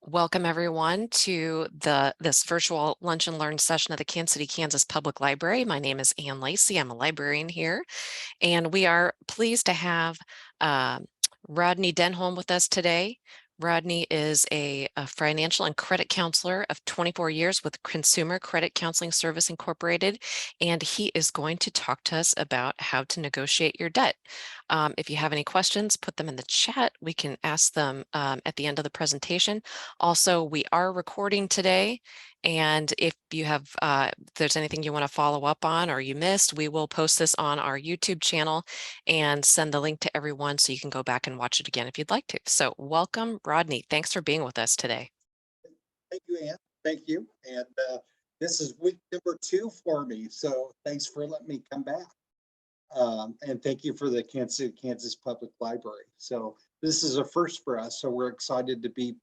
Welcome everyone to this virtual lunch and learn session of the Kansas City, Kansas Public Library. My name is Ann Lacey. I'm a librarian here, and we are pleased to have Rodney Denholm with us today. Rodney is a financial and credit counselor of 24 years with Consumer Credit Counseling Service Incorporated, and he is going to talk to us about how to negotiate your debt. If you have any questions, put them in the chat. We can ask them at the end of the presentation. Also, we are recording today, and if you have, if there's anything you want to follow up on or you missed, we will post this on our YouTube channel and send the link to everyone so you can go back and watch it again if you'd like to. So welcome, Rodney. Thanks for being with us today. Thank you, Ann. Thank you. And this is week number 2 for me. So thanks for letting me come back. And thank you for the Kansas City, Kansas Public Library. So this is a first for us. So we're excited to be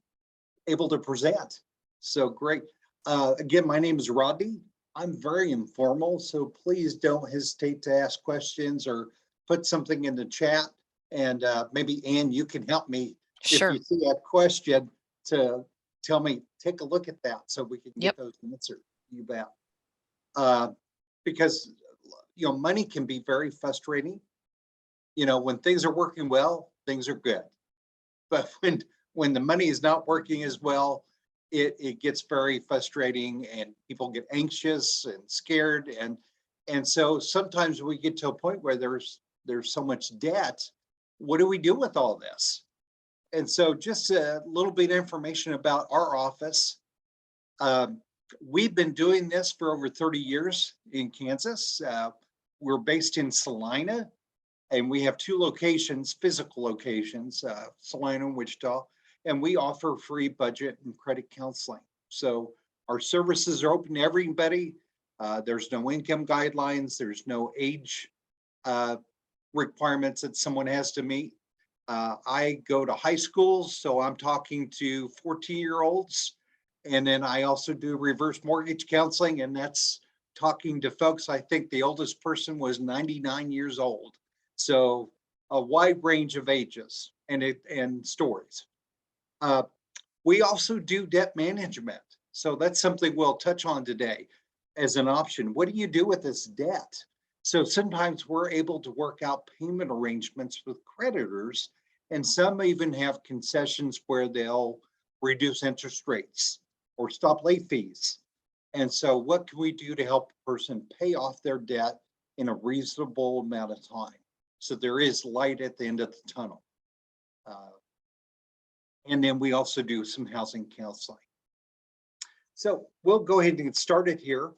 able to present. So great. Again, my name is Rodney. I'm very informal, so please don't hesitate to ask questions or put something in the chat. And maybe Ann, you can help me Sure. if you see a question to tell me, take a look at that so we can get those answered. You bet. Because money can be very frustrating. When things are working well, things are good. But when the money is not working as well, it gets very frustrating and people get anxious and scared. And so sometimes we get to a point where there's so much debt. What do we do with all this? And so just a little bit of information about our office. We've been doing this for over 30 years in Kansas. We're based in Salina, and we have 2 locations, physical locations, Salina and Wichita. And we offer free budget and credit counseling. So our services are open to everybody. There's no income guidelines. There's no age requirements that someone has to meet. I go to high schools, so I'm talking to 14-year-olds. And then I also do reverse mortgage counseling, and that's talking to folks. I think the oldest person was 99 years old. So a wide range of ages and stories. We also do debt management. So that's something we'll touch on today as an option. What do you do with this debt? So sometimes we're able to work out payment arrangements with creditors, and some even have concessions where they'll reduce interest rates or stop late fees. And so what can we do to help a person pay off their debt in a reasonable amount of time? So there is light at the end of the tunnel. And then we also do some housing counseling. So we'll go ahead and get started here.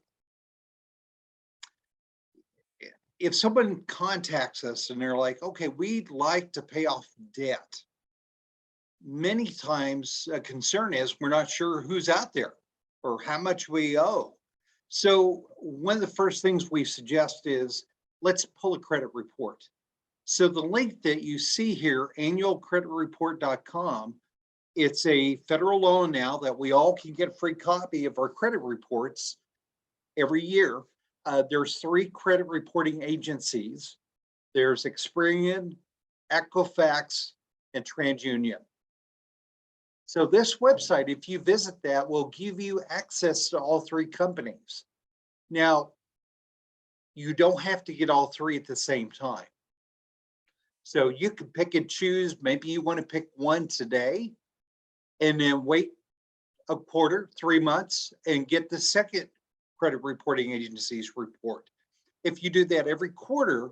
If someone contacts us and they're like, okay, we'd like to pay off debt. Many times a concern is we're not sure who's out there or how much we owe. So one of the first things we suggest is let's pull a credit report. So the link that you see here, annualcreditreport.com, it's a federal law now that we all can get a free copy of our credit reports every year. There's 3 credit reporting agencies. There's Experian, Equifax, and TransUnion. So this website, if you visit that, will give you access to all 3 companies. Now, you don't have to get all 3 at the same time. So you can pick and choose. Maybe you want to pick one today and then wait a quarter, 3 months, and get the second credit reporting agency's report. If you do that every quarter,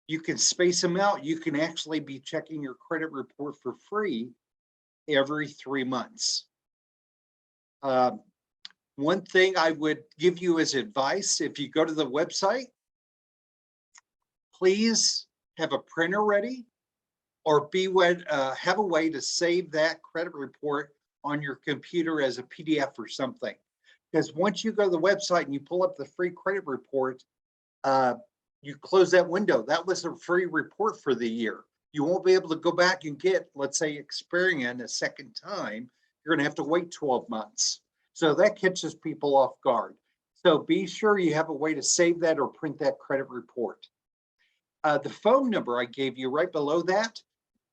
you can space them out. You can actually be checking your credit report for free every 3 months. One thing I would give you as advice, if you go to the website, please have a printer ready or have a way to save that credit report on your computer as a PDF or something. Because once you go to the website and you pull up the free credit report, you close that window. That was a free report for the year. You won't be able to go back and get, let's say, Experian a second time. You're going to have to wait 12 months. So that catches people off guard. So be sure you have a way to save that or print that credit report. The phone number I gave you right below that,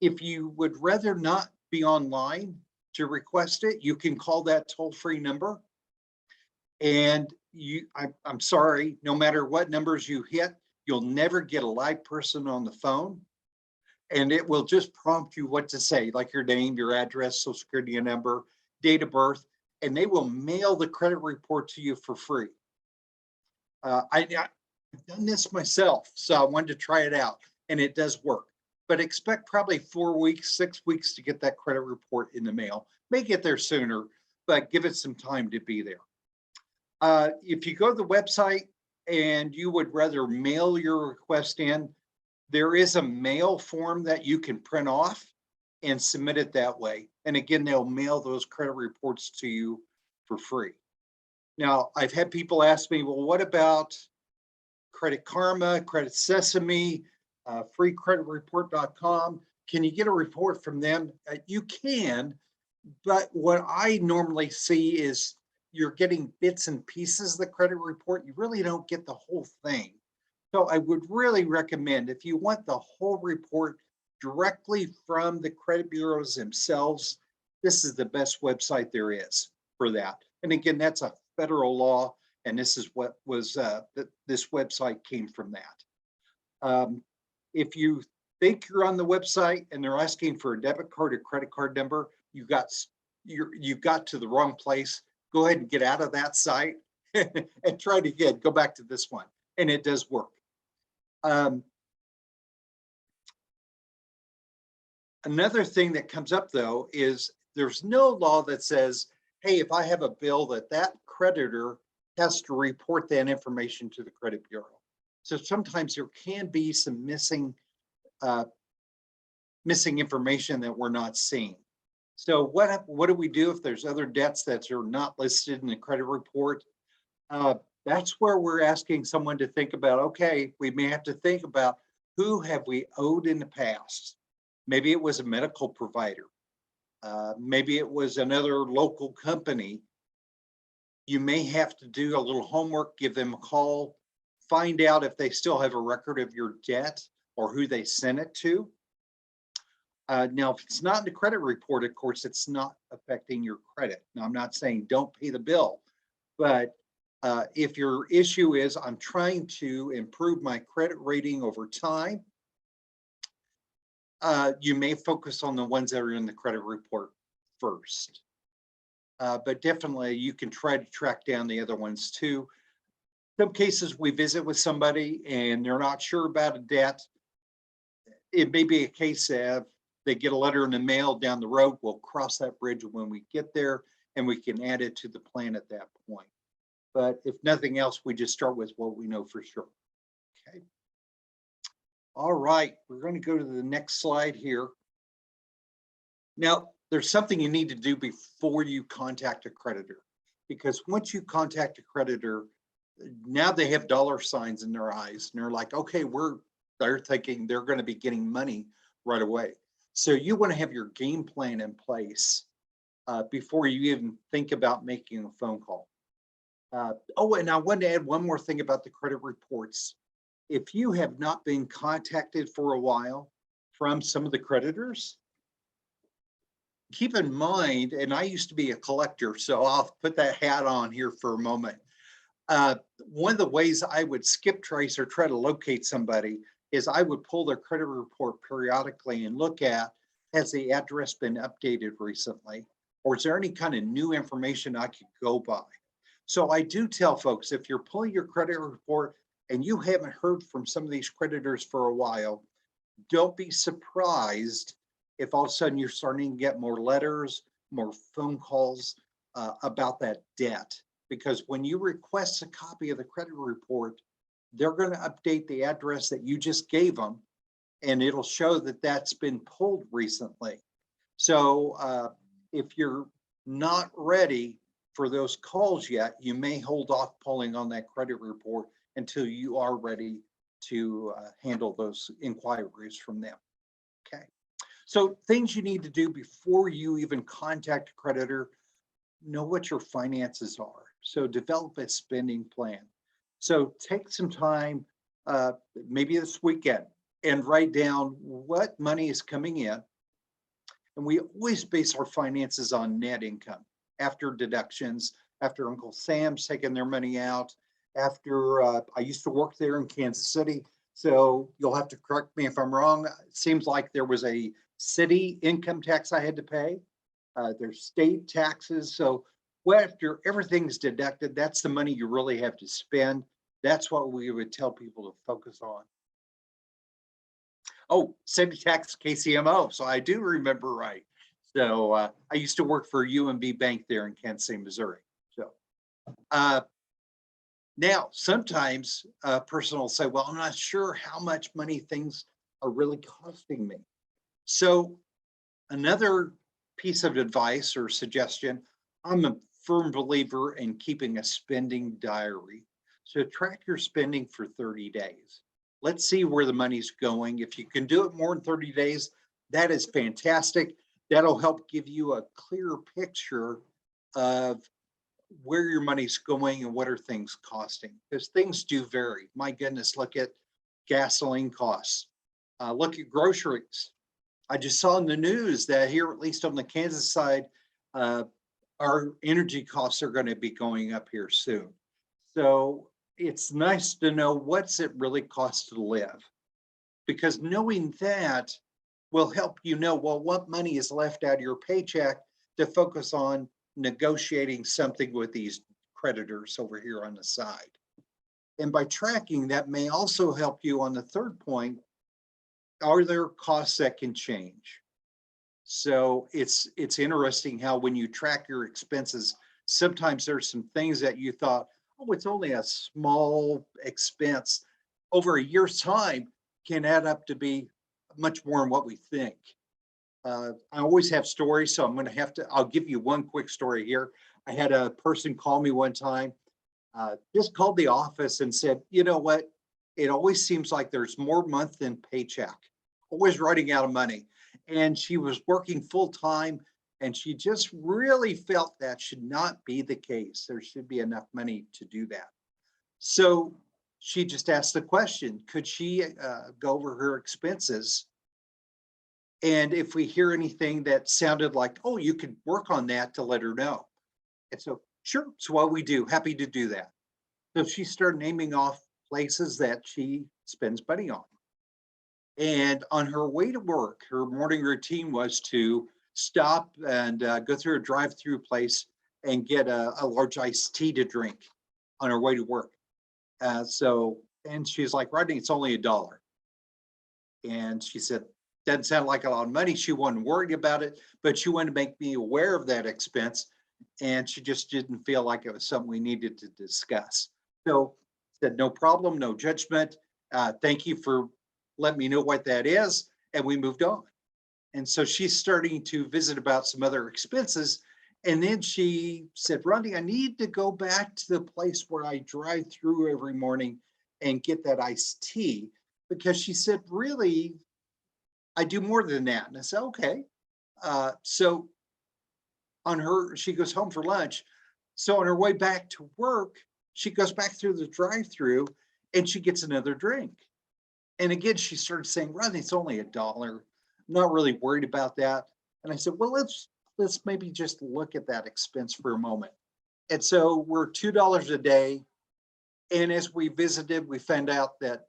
if you would rather not be online, to request it, you can call that toll-free number. And I'm sorry, no matter what numbers you hit, you'll never get a live person on the phone. And it will just prompt you what to say, like your name, your address, social security number, date of birth, and they will mail the credit report to you for free. I've done this myself, so I wanted to try it out, and it does work. But expect probably 4 weeks, 6 weeks to get that credit report in the mail. May get there sooner, but give it some time to be there. If you go to the website and you would rather mail your request in, there is a mail form that you can print off and submit it that way. And again, they'll mail those credit reports to you for free. Now, I've had people ask me, well, what about Credit Karma, Credit Sesame, freecreditreport.com? Can you get a report from them? You can, but what I normally see is you're getting bits and pieces of the credit report. You really don't get the whole thing. So I would really recommend, if you want the whole report directly from the credit bureaus themselves, this is the best website there is for that. And again, that's a federal law, and this is what was this website came from that. If you think you're on the website and they're asking for a debit card or credit card number, you got to the wrong place. Go ahead and get out of that site and try it again. Go back to this one, and it does work. Another thing that comes up though is there's no law that says, hey, if I have a bill that creditor has to report that information to the credit bureau. So sometimes there can be some missing information that we're not seeing. So what do we do if there's other debts that are not listed in the credit report? That's where we're asking someone to think about, okay, we may have to think about who have we owed in the past. Maybe it was a medical provider. Maybe it was another local company. You may have to do a little homework, give them a call, find out if they still have a record of your debt or who they sent it to. Now, if it's not in the credit report, of course, it's not affecting your credit. Now, I'm not saying don't pay the bill, but if your issue is I'm trying to improve my credit rating over time, you may focus on the ones that are in the credit report first. But definitely you can try to track down the other ones too. Some cases we visit with somebody and they're not sure about a debt. It may be a case of they get a letter in the mail down the road. We'll cross that bridge when we get there and we can add it to the plan at that point. But if nothing else, we just start with what we know for sure. Okay. All right, we're going to go to the next slide here. Now, there's something you need to do before you contact a creditor, because once you contact a creditor, now they have dollar signs in their eyes and they're like, okay, they're thinking they're going to be getting money right away. So you want to have your game plan in place before you even think about making a phone call. Oh, and I wanted to add one more thing about the credit reports. If you have not been contacted for a while from some of the creditors, keep in mind, and I used to be a collector, so I'll put that hat on here for a moment. One of the ways I would skip trace or try to locate somebody is I would pull their credit report periodically and look at, has the address been updated recently? Or is there any kind of new information I could go by? So I do tell folks, if you're pulling your credit report and you haven't heard from some of these creditors for a while, don't be surprised if all of a sudden you're starting to get more letters, more phone calls about that debt. Because when you request a copy of the credit report, they're going to update the address that you just gave them, and it'll show that that's been pulled recently. So if you're not ready for those calls yet, you may hold off pulling on that credit report until you are ready to handle those inquiries from them. Okay. So things you need to do before you even contact a creditor: know what your finances are. So develop a spending plan. So take some time, maybe this weekend, and write down what money is coming in And we always base our finances on net income after deductions, after Uncle Sam's taking their money out, after I used to work there in Kansas City. So you'll have to correct me if I'm wrong. It seems like there was a city income tax I had to pay. There's state taxes. So well, after everything's deducted, that's the money you really have to spend. That's what we would tell people to focus on. Oh, city tax KCMO. So I do remember right. So I used to work for UMB Bank there in Kansas City, Missouri. So now sometimes a person will say, well, I'm not sure how much money things are really costing me. So another piece of advice or suggestion, I'm a firm believer in keeping a spending diary. So track your spending for 30 days. Let's see where the money's going. If you can do it more than 30 days, that is fantastic. That'll help give you a clear picture of where your money's going and what are things costing, because things do vary. My goodness, look at gasoline costs. Look at groceries. I just saw in the news that here, at least on the Kansas side, our energy costs are going to be going up here soon. So it's nice to know what's it really cost to live, because knowing that will help you know, well, what money is left out of your paycheck to focus on negotiating something with these creditors over here on the side. And by tracking that may also help you on the third point, are there costs that can change? So it's interesting how when you track your expenses, sometimes there's some things that you thought, oh, it's only a small expense. Over a year's time can add up to be much more than what we think. I always have stories, so I'll give you one quick story here. I had a person call me one time, just called the office and said, you know what? It always seems like there's more month than paycheck, always running out of money. And she was working full time, and she just really felt that should not be the case. There should be enough money to do that. So she just asked the question, could she go over her expenses? And if we hear anything that sounded like, oh, you could work on that, to let her know. And so, sure, it's what we do. Happy to do that. So she started naming off places that she spends money on. And on her way to work, her morning routine was to stop and go through a drive-through place and get a large iced tea to drink on her way to work. And she's like, Rodney, it's only $1. And she said, doesn't sound like a lot of money. She wasn't worried about it, but she wanted to make me aware of that expense. And she just didn't feel like it was something we needed to discuss. So said, no problem, no judgment. Thank you for letting me know what that is. And we moved on. And so she's starting to visit about some other expenses. And then she said, Rodney, I need to go back to the place where I drive through every morning and get that iced tea. Because she said, really, I do more than that. And I said, okay. So she goes home for lunch. So on her way back to work, she goes back through the drive-through and she gets another drink. And again, she started saying, Rodney, it's only $1. I'm not really worried about that. And I said, well, let's maybe just look at that expense for a moment. And so we're $2 a day. And as we visited, we found out that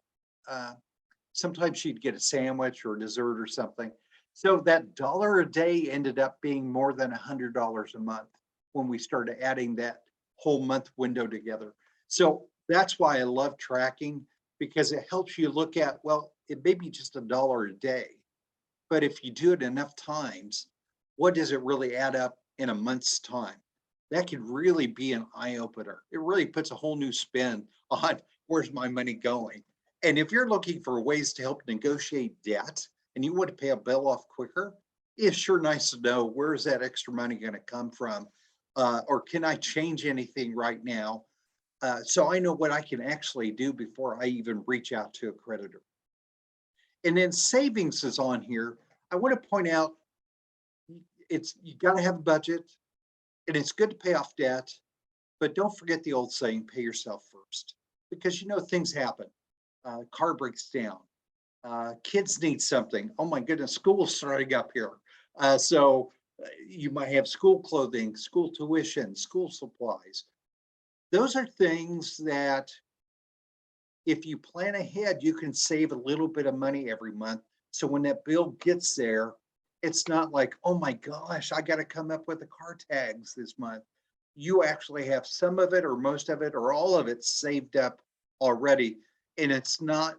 sometimes she'd get a sandwich or a dessert or something. So that $1 a day ended up being more than $100 a month when we started adding that whole month window together. So that's why I love tracking, because it helps you look at, well, it may be just $1 a day, but if you do it enough times, what does it really add up in a month's time? That could really be an eye opener. It really puts a whole new spin on where's my money going. And if you're looking for ways to help negotiate debt and you want to pay a bill off quicker, it's sure nice to know, where's that extra money going to come from? Or can I change anything right now? So I know what I can actually do before I even reach out to a creditor. And then savings is on here. I want to point out, you got to have a budget, and it's good to pay off debt, but don't forget the old saying, pay yourself first, because things happen. Car breaks down. Kids need something. Oh my goodness, school's starting up here. So you might have school clothing, school tuition, school supplies. Those are things that if you plan ahead, you can save a little bit of money every month. So when that bill gets there, it's not like, oh my gosh, I got to come up with the car tags this month. You actually have some of it, or most of it, or all of it saved up already. And it's not,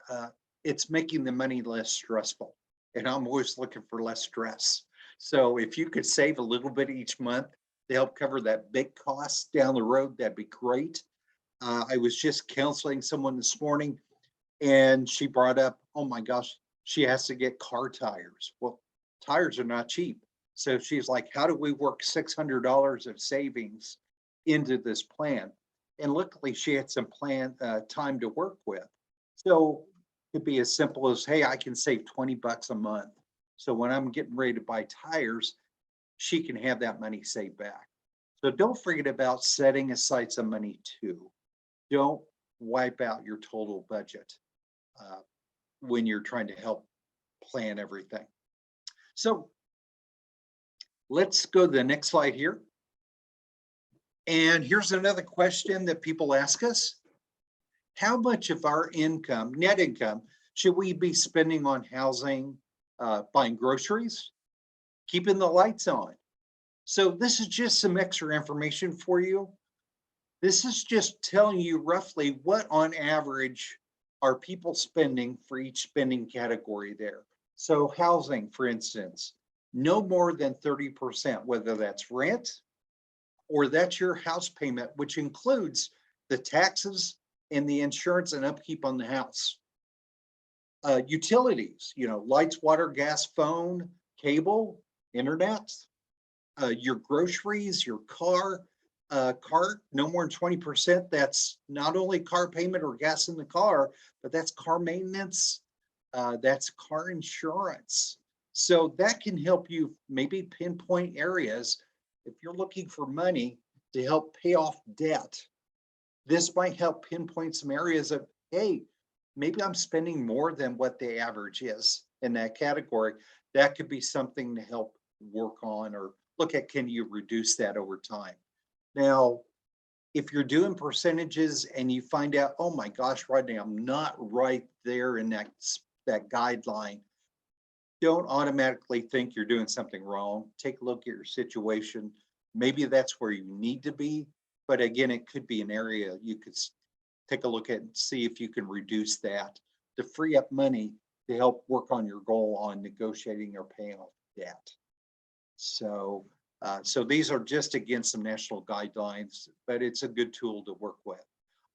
uh, it's making the money less stressful. And I'm always looking for less stress. So if you could save a little bit each month to help cover that big cost down the road, that'd be great. I was just counseling someone this morning and she brought up, oh my gosh, she has to get car tires. Well, tires are not cheap. So she's like, how do we work $600 of savings into this plan? And luckily she had some time to work with. So it could be as simple as, hey, I can save 20 bucks a month. So when I'm getting ready to buy tires, she can have that money saved back. So don't forget about setting aside some money too. Don't wipe out your total budget uh, when you're trying to help plan everything. So let's go to the next slide here. And here's another question that people ask us. How much of our income, net income, should we be spending on housing, buying groceries, keeping the lights on? So this is just some extra information for you. This is just telling you roughly what on average are people spending for each spending category there. So housing, for instance, no more than 30%, whether that's rent or that's your house payment, which includes the taxes and the insurance and upkeep on the house. Utilities, lights, water, gas, phone, cable, internet, your groceries, your car, no more than 20%. That's not only car payment or gas in the car, but that's car maintenance, that's car insurance. So that can help you maybe pinpoint areas if you're looking for money to help pay off debt. This might help pinpoint some areas of, hey, maybe I'm spending more than what the average is in that category. That could be something to help work on or look at, can you reduce that over time? Now, if you're doing percentages and you find out, oh my gosh, Rodney, I'm not right there in that guideline, don't automatically think you're doing something wrong. Take a look at your situation. Maybe that's where you need to be. But again, it could be an area you could take a look at and see if you can reduce that to free up money to help work on your goal on negotiating or paying off debt. So, so these are just again some national guidelines, but it's a good tool to work with.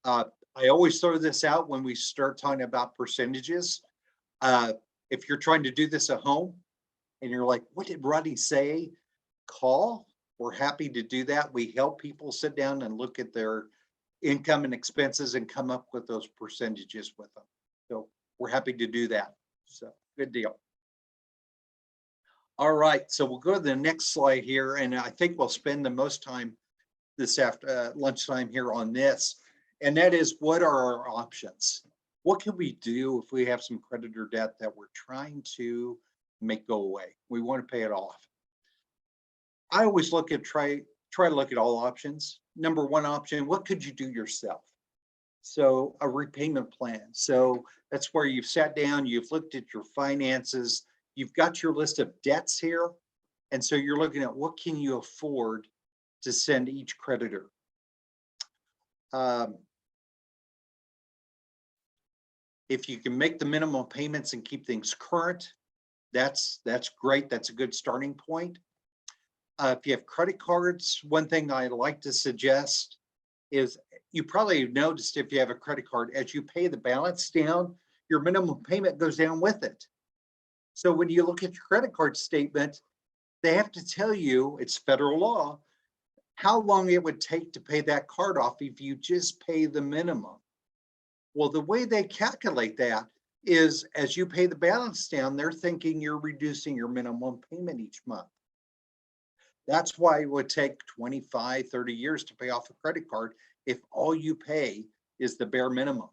I always throw this out when we start talking about percentages. If you're trying to do this at home and you're like, what did Rodney say? Call. We're happy to do that. We help people sit down and look at their income and expenses and come up with those percentages with them. So we're happy to do that. So good deal. All right, so we'll go to the next slide here, and I think we'll spend the most time this after lunchtime here on this, and that is, what are our options? What can we do if we have some creditor debt that we're trying to make go away? We want to pay it off. I always try to look at all options. Number one option, what could you do yourself? So a repayment plan. So that's where you've sat down, you've looked at your finances, you've got your list of debts here. And so you're looking at what can you afford to send each creditor. If you can make the minimum payments and keep things current, that's great. That's a good starting point. If you have credit cards, one thing I like to suggest is, you probably noticed if you have a credit card, as you pay the balance down, your minimum payment goes down with it. So when you look at your credit card statement, they have to tell you, it's federal law, how long it would take to pay that card off if you just pay the minimum. Well, the way they calculate that is, as you pay the balance down, they're thinking you're reducing your minimum payment each month. That's why it would take 25, 30 years to pay off a credit card if all you pay is the bare minimum.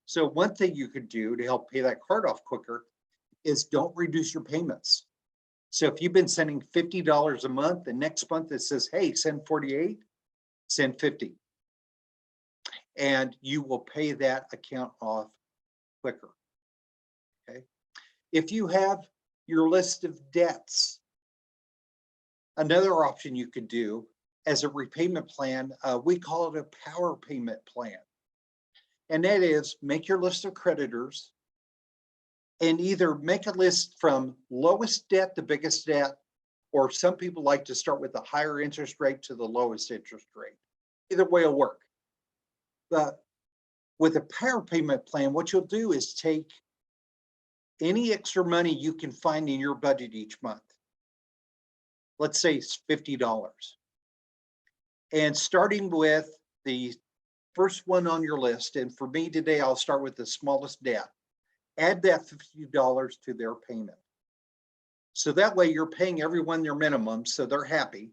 So one thing you could do to help pay that card off quicker is don't reduce your payments. So if you've been sending $50 a month, the next month it says, hey, send 48, send 50. And you will pay that account off quicker. Okay. If you have your list of debts, another option you could do as a repayment plan, we call it a power payment plan. And that is make your list of creditors and either make a list from lowest debt to biggest debt, or some people like to start with the higher interest rate to the lowest interest rate. Either way will work. But with a power payment plan, what you'll do is take any extra money you can find in your budget each month. Let's say it's $50. And starting with the first one on your list, and for me today, I'll start with the smallest debt. Add that $50 to their payment. So that way you're paying everyone their minimum, so they're happy.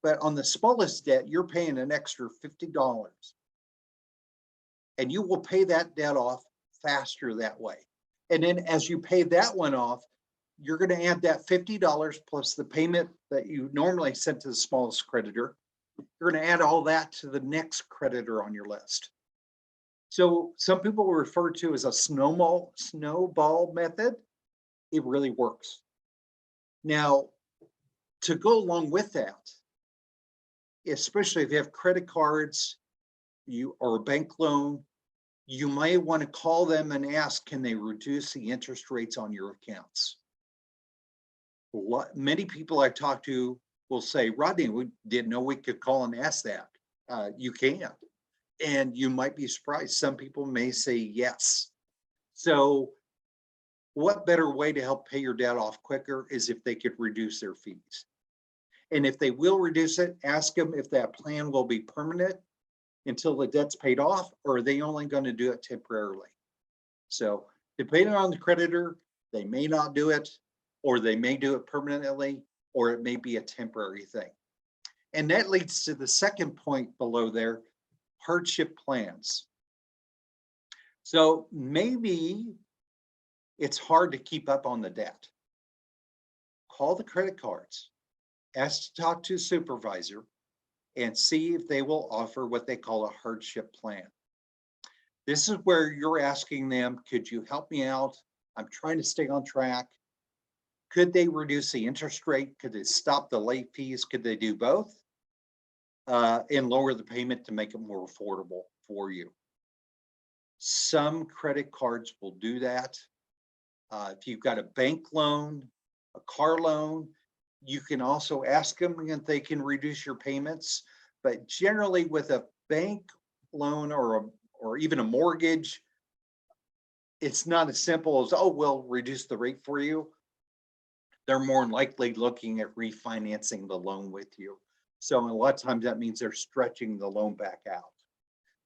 But on the smallest debt, you're paying an extra $50. And you will pay that debt off faster that way. And then as you pay that one off, you're going to add that $50 plus the payment that you normally sent to the smallest creditor. You're going to add all that to the next creditor on your list. So some people refer to as a snowball method. It really works. Now, to go along with that, especially if you have credit cards, or a bank loan, you might want to call them and ask, can they reduce the interest rates on your accounts? Many people I talk to will say, Rodney, we didn't know we could call and ask that. You can, and you might be surprised. Some people may say yes. So what better way to help pay your debt off quicker is if they could reduce their fees. And if they will reduce it, ask them if that plan will be permanent until the debt's paid off, or are they only going to do it temporarily? So depending on the creditor, they may not do it, or they may do it permanently, or it may be a temporary thing. And that leads to the second point below there, hardship plans. So maybe it's hard to keep up on the debt. Call the credit cards, ask to talk to a supervisor, and see if they will offer what they call a hardship plan. This is where you're asking them, could you help me out? I'm trying to stay on track. Could they reduce the interest rate? Could they stop the late fees? Could they do both? And lower the payment to make it more affordable for you. Some credit cards will do that. If you've got a bank loan, a car loan, you can also ask them if they can reduce your payments. But generally with a bank loan or even a mortgage, it's not as simple as, oh, we'll reduce the rate for you. They're more likely looking at refinancing the loan with you. So a lot of times that means they're stretching the loan back out.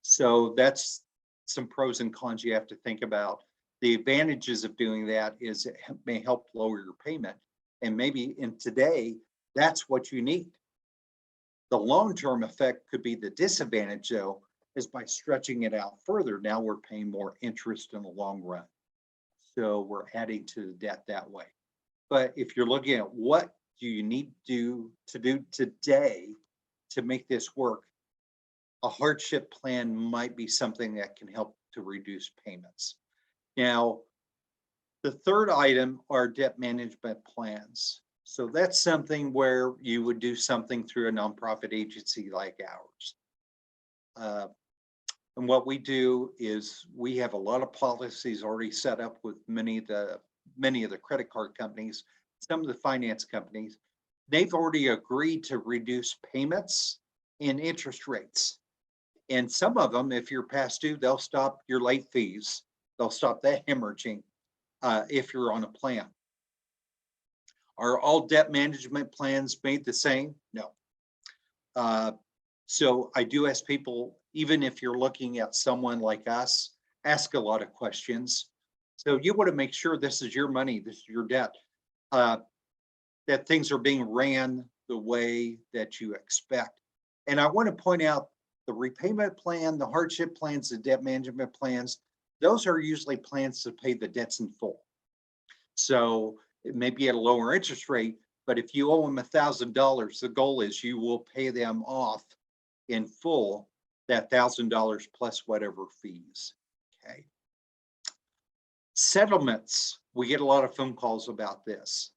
So that's some pros and cons you have to think about. The advantages of doing that is it may help lower your payment. And maybe in today, that's what you need. The long-term effect could be the disadvantage, though, is by stretching it out further. Now we're paying more interest in the long run. So we're adding to the debt that way. But if you're looking at what do you need to do today to make this work, a hardship plan might be something that can help to reduce payments. Now, the third item are debt management plans. So that's something where you would do something through a nonprofit agency like ours. And what we do is we have a lot of policies already set up with many of the credit card companies, some of the finance companies. They've already agreed to reduce payments and interest rates. And some of them, if you're past due, they'll stop your late fees. They'll stop that hemorrhaging if you're on a plan. Are all debt management plans made the same? No. So I do ask people, even if you're looking at someone like us, ask a lot of questions. So you want to make sure this is your money, this is your debt, that things are being ran the way that you expect. And I want to point out the repayment plan, the hardship plans, the debt management plans, those are usually plans to pay the debts in full. So It may be at a lower interest rate, but if you owe them $1,000, the goal is you will pay them off in full, that $1,000 plus whatever fees. Okay. Settlements, we get a lot of phone calls about this.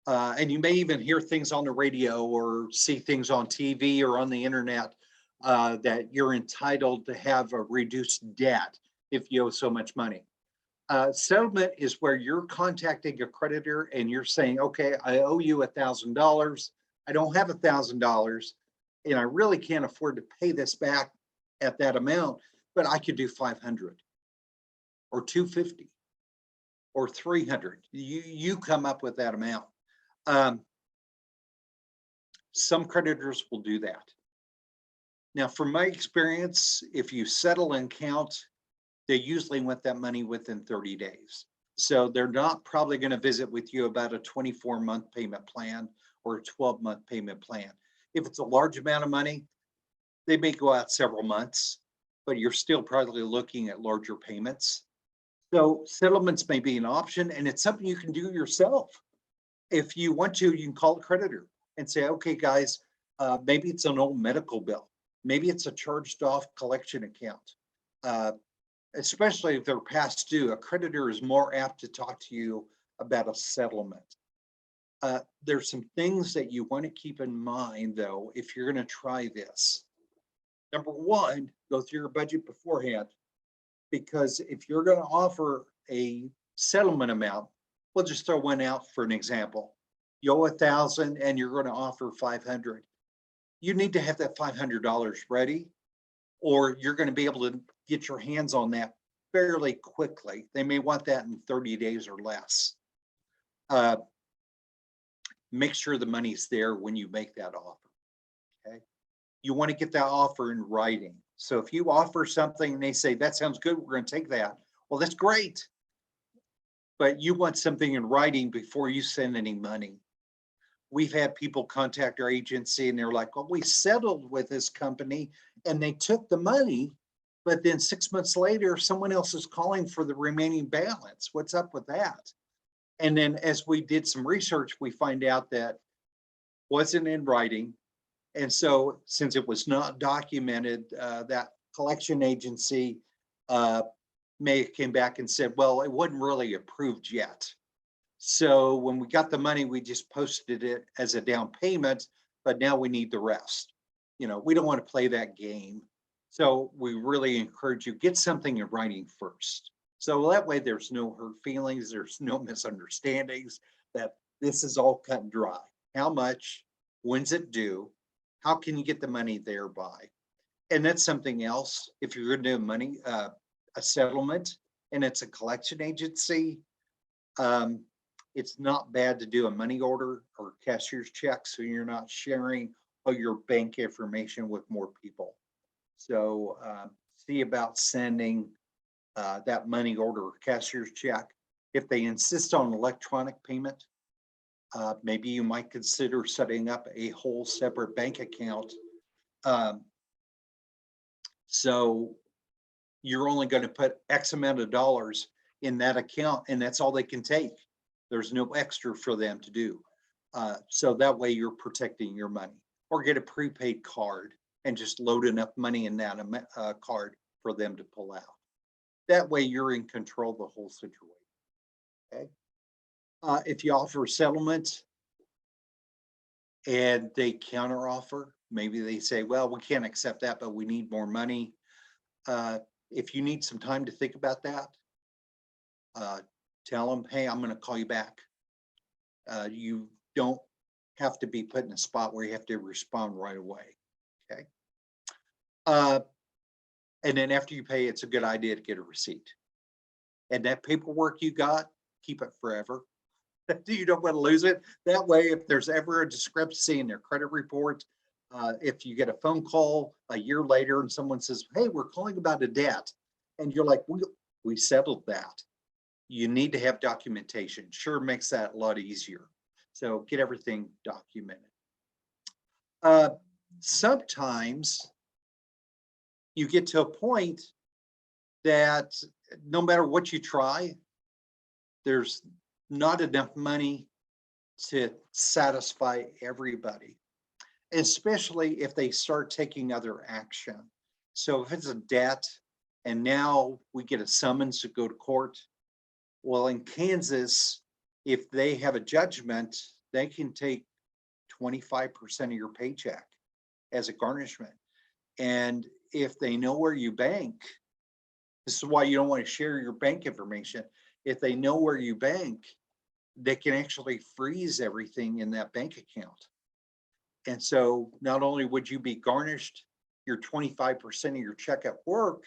And you may even hear things on the radio or see things on TV or on the internet that you're entitled to have a reduced debt if you owe so much money. Settlement is where you're contacting a creditor and you're saying, okay, I owe you $1,000. I don't have $1,000 and I really can't afford to pay this back at that amount, but I could do 500 or 250 or 300. You come up with that amount. Some creditors will do that. Now, from my experience, if you settle and count, they usually want that money within 30 days. So they're not probably going to visit with you about a 24-month payment plan or a 12-month payment plan. If it's a large amount of money, they may go out several months, but you're still probably looking at larger payments. So settlements may be an option, and it's something you can do yourself. If you want to, you can call the creditor and say, okay, guys, maybe it's an old medical bill. Maybe it's a charged off collection account. Especially if they're past due, a creditor is more apt to talk to you about a settlement. There's some things that you want to keep in mind, though, if you're going to try this. Number one, go through your budget beforehand, because if you're going to offer a settlement amount, we'll just throw one out for an example. You owe 1,000 and you're going to offer 500. You need to have that $500 ready, or you're going to be able to get your hands on that fairly quickly. They may want that in 30 days or less. Make sure the money's there when you make that offer. Okay. You want to get that offer in writing. So if you offer something and they say, that sounds good, we're going to take that. Well, that's great. But you want something in writing before you send any money. We've had people contact our agency and they're like, well, we settled with this company and they took the money, but then 6 months later, someone else is calling for the remaining balance. What's up with that? And then as we did some research, we find out that wasn't in writing. And so since it was not documented, that collection agency may have came back and said, well, it wasn't really approved yet. So when we got the money, we just posted it as a down payment, but now we need the rest. You know, we don't want to play that game. So we really encourage you, get something in writing first. So that way there's no hurt feelings, there's no misunderstandings, that this is all cut and dry. How much, when's it due? How can you get the money there by? And that's something else. If you're going to do money, a settlement, and it's a collection agency, it's not bad to do a money order or cashier's check, so you're not sharing all your bank information with more people. So see about sending that money order or cashier's check. If they insist on electronic payment, maybe you might consider setting up a whole separate bank account. So you're only going to put X amount of dollars in that account, and that's all they can take. There's no extra for them to do. So that way you're protecting your money. Or get a prepaid card and just load enough money in that card for them to pull out. That way you're in control of the whole situation. Okay. If you offer a settlement and they counter offer, maybe they say, well, we can't accept that, but we need more money. If you need some time to think about that, tell them, hey, I'm going to call you back. You don't have to be put in a spot where you have to respond right away. Okay. And then after you pay, it's a good idea to get a receipt. And that paperwork you got, keep it forever. You don't want to lose it. That way, if there's ever a discrepancy in their credit report, if you get a phone call a year later and someone says, hey, we're calling about a debt, and you're like, we settled that. You need to have documentation. Sure makes that a lot easier. So get everything documented. Sometimes you get to a point that no matter what you try, there's not enough money to satisfy everybody, especially if they start taking other action. So if it's a debt and now we get a summons to go to court, well, in Kansas, if they have a judgment, they can take 25% of your paycheck as a garnishment. And if they know where you bank, this is why you don't want to share your bank information. If they know where you bank, they can actually freeze everything in that bank account. And so not only would you be garnished your 25% of your check at work,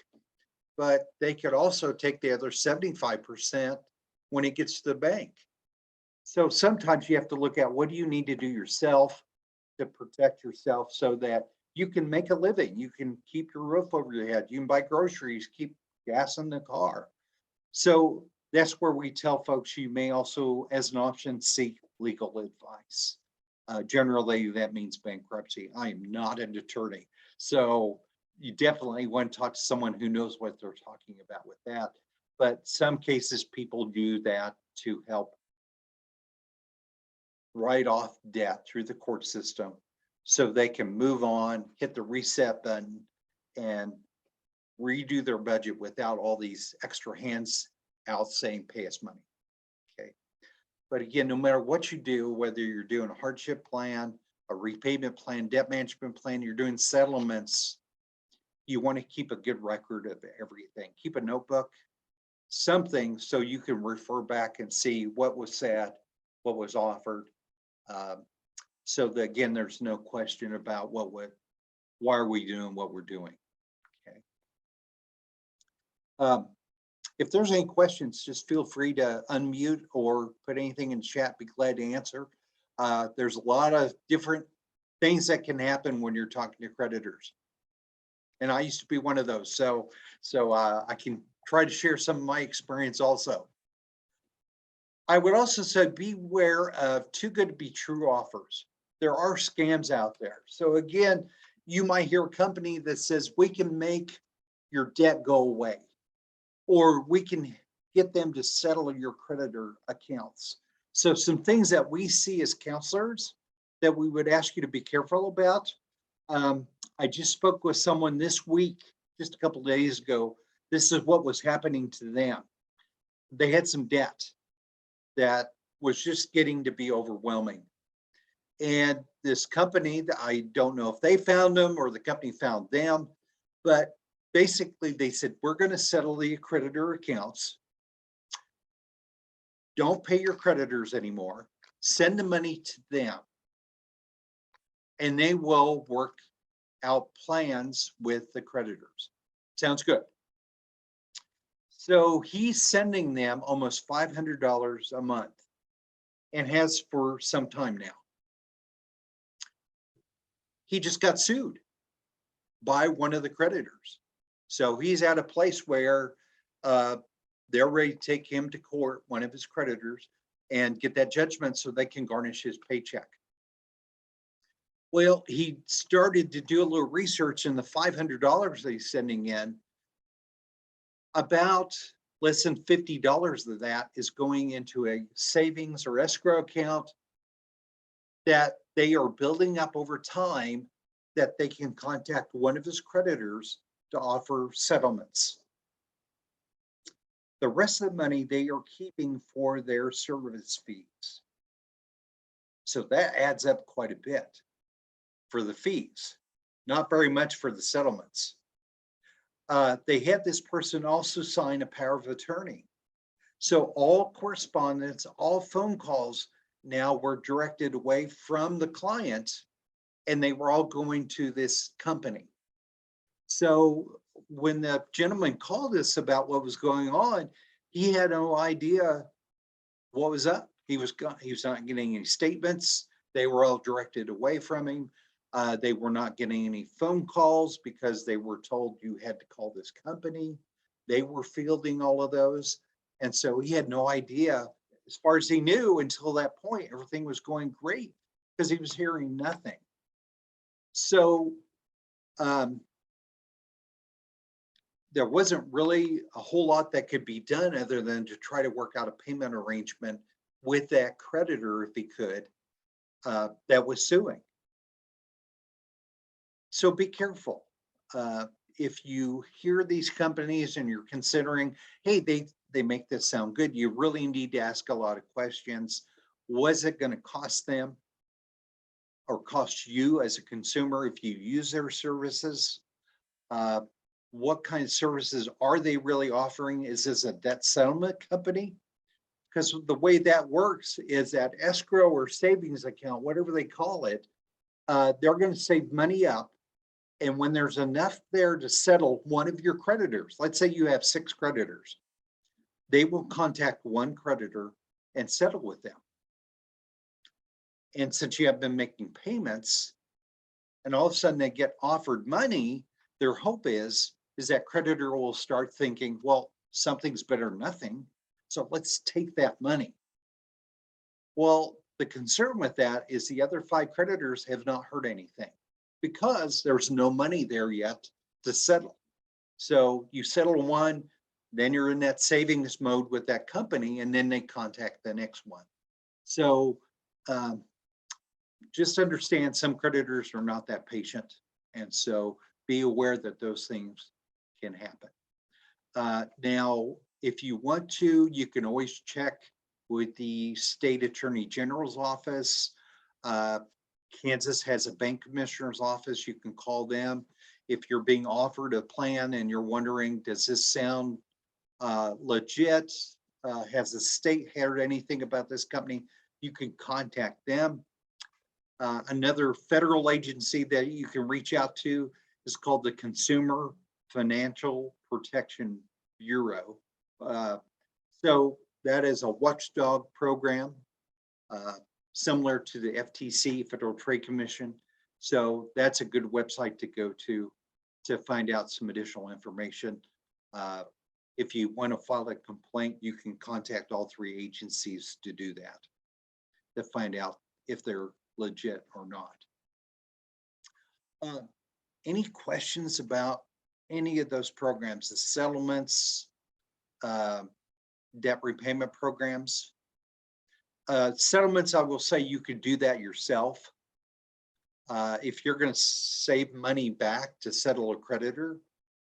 but they could also take the other 75% when it gets to the bank. So sometimes you have to look at what do you need to do yourself to protect yourself so that you can make a living. You can keep your roof over your head. You can buy groceries, keep gas in the car. So that's where we tell folks you may also, as an option, seek legal advice. Generally, that means bankruptcy. I am not an attorney. So you definitely want to talk to someone who knows what they're talking about with that. But some cases, people do that to help write off debt through the court system so they can move on, hit the reset button, and redo their budget without all these extra hands out saying, pay us money. Okay. But again, no matter what you do, whether you're doing a hardship plan, a repayment plan, debt management plan, you're doing settlements, you want to keep a good record of everything. Keep a notebook, something so you can refer back and see what was said, what was offered. So that, again, there's no question about why are we doing what we're doing. Okay. If there's any questions, just feel free to unmute or put anything in chat. Be glad to answer. There's a lot of different things that can happen when you're talking to creditors. And I used to be one of those. So I can try to share some of my experience also. I would also say beware of too good to be true offers. There are scams out there. So again, you might hear a company that says we can make your debt go away, or we can get them to settle your creditor accounts. So some things that we see as counselors that we would ask you to be careful about. I just spoke with someone this week, just a couple of days ago. This is what was happening to them. They had some debt that was just getting to be overwhelming. And this company, I don't know if they found them or the company found them, but basically they said, we're going to settle the creditor accounts. Don't pay your creditors anymore. Send the money to them. And they will work out plans with the creditors. Sounds good. So he's sending them almost $500 a month and has for some time now. He just got sued by one of the creditors. So he's at a place where they're ready to take him to court, one of his creditors, and get that judgment so they can garnish his paycheck. Well, he started to do a little research, and the $500 that he's sending in, about less than $50 of that is going into a savings or escrow account that they are building up over time, that they can contact one of his creditors to offer settlements. The rest of the money they are keeping for their service fees. So that adds up quite a bit for the fees, not very much for the settlements. They had this person also sign a power of attorney. So all correspondence, all phone calls now were directed away from the client, and they were all going to this company. So when the gentleman called us about what was going on, he had no idea what was up. He was not getting any statements. They were all directed away from him. They were not getting any phone calls because they were told you had to call this company. They were fielding all of those. And so he had no idea, as far as he knew until that point, everything was going great because he was hearing nothing. So there wasn't really a whole lot that could be done other than to try to work out a payment arrangement with that creditor if he could, that was suing. So be careful. If you hear these companies and you're considering, hey, they make this sound good, you really need to ask a lot of questions. Was it going to cost them or cost you as a consumer if you use their services? What kind of services are they really offering? Is this a debt settlement company? Because the way that works is that escrow or savings account, whatever they call it, they're going to save money up. And when there's enough there to settle one of your creditors, let's say you have 6 creditors, they will contact one creditor and settle with them. And since you have been making payments and all of a sudden they get offered money, their hope is that creditor will start thinking, well, something's better than nothing. So let's take that money. Well, the concern with that is the other 5 creditors have not heard anything because there's no money there yet to settle. So you settle one, then you're in that savings mode with that company, and then they contact the next one. So just understand some creditors are not that patient. And so be aware that those things can happen. Now, if you want to, you can always check with the state attorney general's office. Kansas has a bank commissioner's office. You can call them. If you're being offered a plan and you're wondering, does this sound legit? Has the state heard anything about this company? You can contact them. Another federal agency that you can reach out to is called the Consumer Financial Protection Bureau. So that is a watchdog program, similar to the FTC, Federal Trade Commission. So that's a good website to go to find out some additional information. If you want to file a complaint, you can contact all 3 agencies to do that, to find out if they're legit or not. Any questions about any of those programs, the settlements, debt repayment programs? Settlements, I will say you could do that yourself. If you're going to save money back to settle a creditor,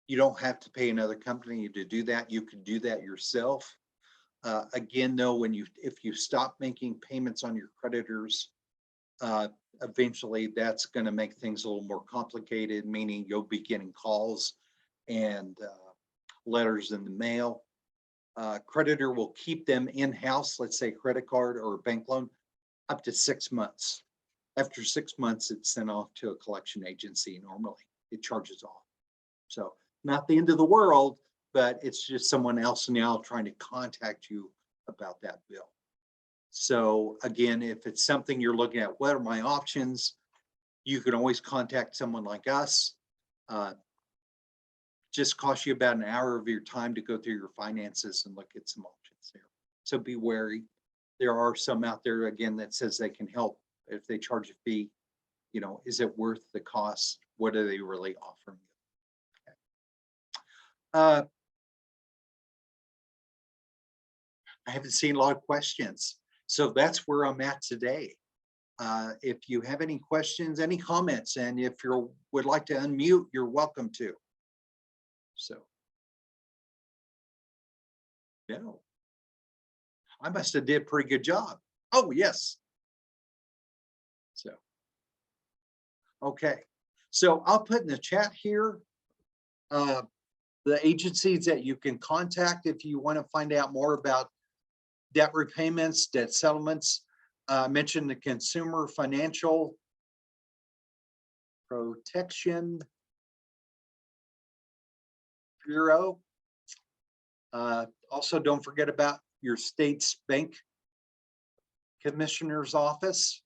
you don't have to pay another company to do that. You can do that yourself. Again, though, if you stop making payments on your creditors, eventually that's going to make things a little more complicated, meaning you'll be getting calls and letters in the mail. Creditor will keep them in-house, let's say credit card or a bank loan, up to 6 months. After 6 months, it's sent off to a collection agency. Normally it charges off. So not the end of the world, but it's just someone else now trying to contact you about that bill. So again, if it's something you're looking at, what are my options? You can always contact someone like us. Just costs you about an hour of your time to go through your finances and look at some options there. So be wary. There are some out there, again, that says they can help if they charge a fee. You know, is it worth the cost? What are they really offering you? Okay. I haven't seen a lot of questions. So that's where I'm at today. If you have any questions, any comments, and if you would like to unmute, you're welcome to. So, no, I must have did a pretty good job. Oh, yes. So, okay. So I'll put in the chat here the agencies that you can contact if you want to find out more about debt repayments, debt settlements. I mentioned the Consumer Financial Protection Bureau. Also, don't forget about your state's bank commissioner's office.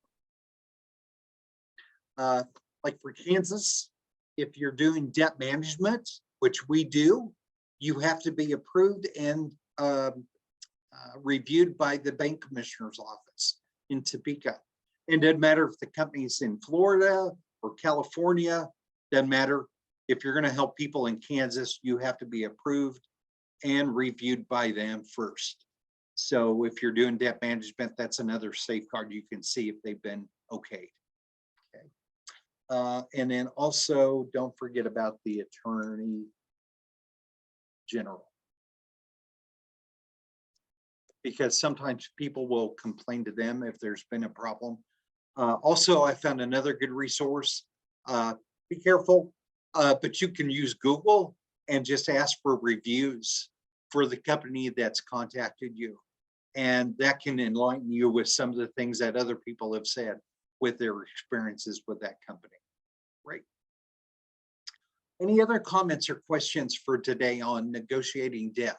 Like for Kansas, if you're doing debt management, which we do, you have to be approved and reviewed by the bank commissioner's office in Topeka. It doesn't matter if the company's in Florida or California, doesn't matter. If you're going to help people in Kansas, you have to be approved and reviewed by them first. So if you're doing debt management, that's another safeguard. You can see if they've been okayed. Okay. And then also don't forget about the attorney general, because sometimes people will complain to them if there's been a problem. Also, I found another good resource. Be careful, but you can use Google and just ask for reviews for the company that's contacted you. And that can enlighten you with some of the things that other people have said with their experiences with that company. Right. Any other comments or questions for today on negotiating debt?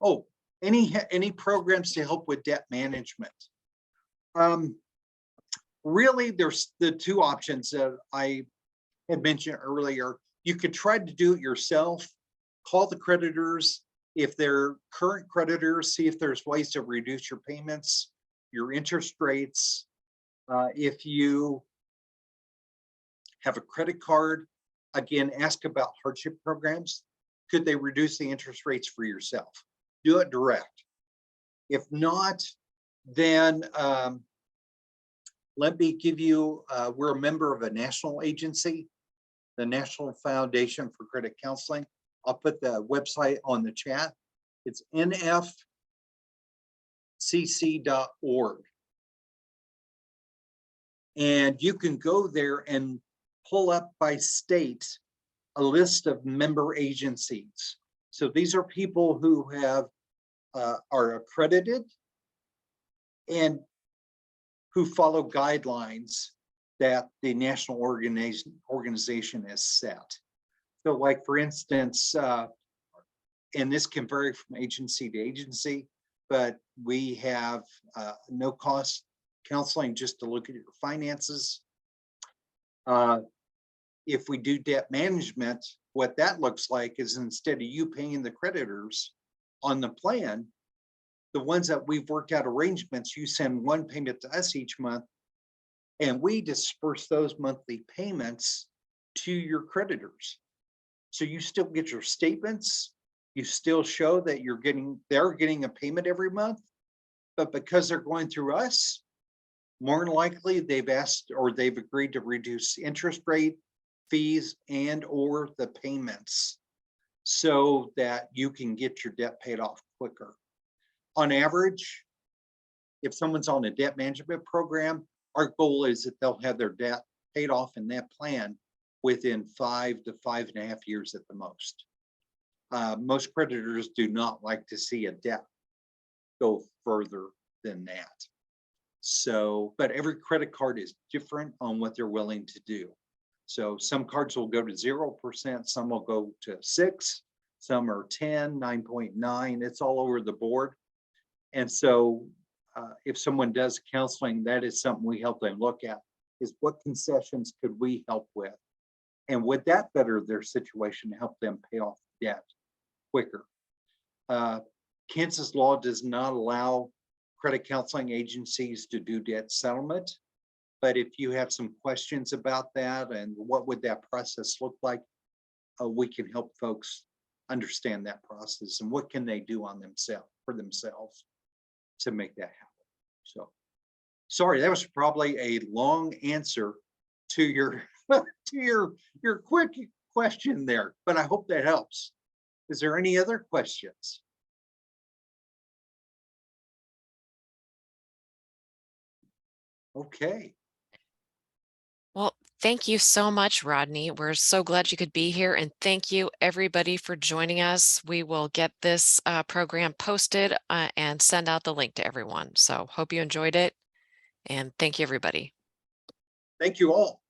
Oh, any programs to help with debt management? Really, there's the two options that I had mentioned earlier. You could try to do it yourself, call the creditors. If they're current creditors, see if there's ways to reduce your payments, your interest rates. If you have a credit card, again, ask about hardship programs. Could they reduce the interest rates for yourself? Do it direct. If not, then let me give you, we're a member of a national agency, the National Foundation for Credit Counseling. I'll put the website on the chat. It's nfcc.org. And you can go there and pull up by state a list of member agencies. So these are people who have are accredited and who follow guidelines that the national organization has set. So like, for instance, and this can vary from agency to agency, but we have no cost counseling just to look at your finances. If we do debt management, what that looks like is instead of you paying the creditors on the plan, the ones that we've worked out arrangements, you send one payment to us each month, and we disperse those monthly payments to your creditors. So you still get your statements, you still show that they're getting a payment every month, but because they're going through us, more than likely they've asked or they've agreed to reduce interest rate, fees, and or the payments so that you can get your debt paid off quicker. On average, if someone's on a debt management program, our goal is that they'll have their debt paid off in that plan within 5 to 5.5 years at the most. Most creditors do not like to see a debt go further than that. So, but every credit card is different on what they're willing to do. So some cards will go to 0%, some will go to 6, some are 10, 9.9, it's all over the board. And so if someone does counseling, that is something we help them look at, is what concessions could we help with? And would that better their situation to help them pay off debt quicker? Kansas law does not allow credit counseling agencies to do debt settlement. But if you have some questions about that and what would that process look like, we can help folks understand that process and what can they do on themselves to make that happen. So sorry, that was probably a long answer to your to your quick question there, but I hope that helps. Is there any other questions? Okay. Well, thank you so much, Rodney. We're so glad you could be here, and thank you everybody for joining us. We will get this program posted and send out the link to everyone. So hope you enjoyed it, and thank you, everybody. Thank you all.